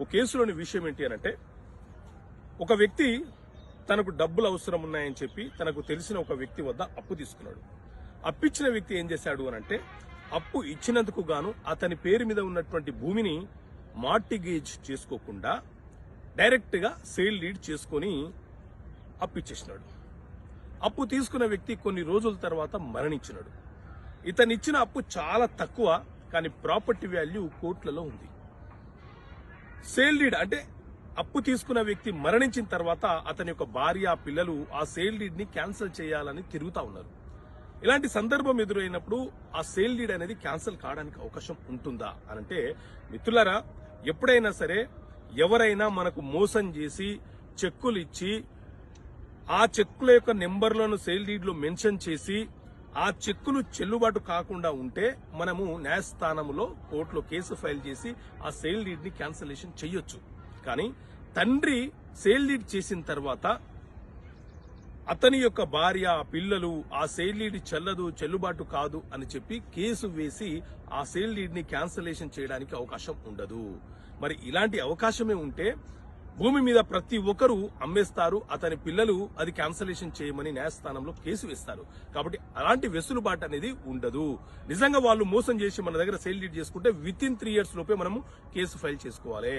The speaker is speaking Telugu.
ఒక కేసులోని విషయం ఏంటి అనంటే, ఒక వ్యక్తి తనకు డబ్బులు అవసరం ఉన్నాయని చెప్పి తనకు తెలిసిన ఒక వ్యక్తి వద్ద అప్పు తీసుకున్నాడు. అప్పిచ్చిన వ్యక్తి ఏం చేశాడు అనంటే, అప్పు ఇచ్చినందుకు గాను అతని పేరు మీద ఉన్నటువంటి భూమిని మార్టిగేజ్ చేసుకోకుండా డైరెక్ట్ గా సేల్ డీడ్ చేసుకుని అప్పిచ్చేసినాడు. అప్పు తీసుకున్న వ్యక్తి కొన్ని రోజుల తర్వాత మరణించినాడు. ఇతనిచ్చిన అప్పు చాలా తక్కువ, కానీ ప్రాపర్టీ వాల్యూ కోట్లలో ఉంది. సేల్ డీడ్ అంటే అప్పు తీసుకున్న వ్యక్తి మరణించిన తర్వాత అతని యొక్క భార్య, పిల్లలు ఆ సేల్ డీడ్ ని క్యాన్సిల్ చేయాలని తిరుగుతా ఉన్నారు. ఇలాంటి సందర్భం ఎదురైనప్పుడు ఆ సేల్ డీడ్ అనేది క్యాన్సిల్ కావడానికి అవకాశం ఉంటుందా అనంటే, మిత్రులారా, ఎప్పుడైనా సరే ఎవరైనా మనకు మోసం చేసి చెక్కులు ఇచ్చి ఆ చెక్కుల యొక్క నెంబర్లను సేల్ డీడ్ లో మెన్షన్ చేసి ఆ చెక్కులు చెల్లుబాటు కాకుండా ఉంటే మనము న్యాయస్థానంలో కోర్టులో కేసు ఫైల్ చేసి ఆ సేల్ డీడ్ ని క్యాన్సిలేషన్ చేయొచ్చు. కానీ తండ్రి సేల్ డీడ్ చేసిన తర్వాత అతని యొక్క భార్య, పిల్లలు ఆ సేల్ డీడ్ చెల్లదు, చెల్లుబాటు కాదు అని చెప్పి కేసు వేసి ఆ సేల్ డీడ్ ని క్యాన్సిలేషన్ చేయడానికి అవకాశం ఉండదు. మరి ఇలాంటి అవకాశమే ఉంటే భూమి మీద ప్రతి ఒక్కరూ అమ్మేస్తారు, అతని పిల్లలు అది క్యాన్సిలేషన్ చేయమని న్యాయస్థానంలో కేసు వేస్తారు. కాబట్టి అలాంటి వెసులుబాటు అనేది ఉండదు. నిజంగా వాళ్ళు మోసం చేసి మన దగ్గర సేల్ డీడ్ చేసుకుంటే విత్ ఇన్ 3 years లోపే మనము కేసు ఫైల్ చేసుకోవాలి.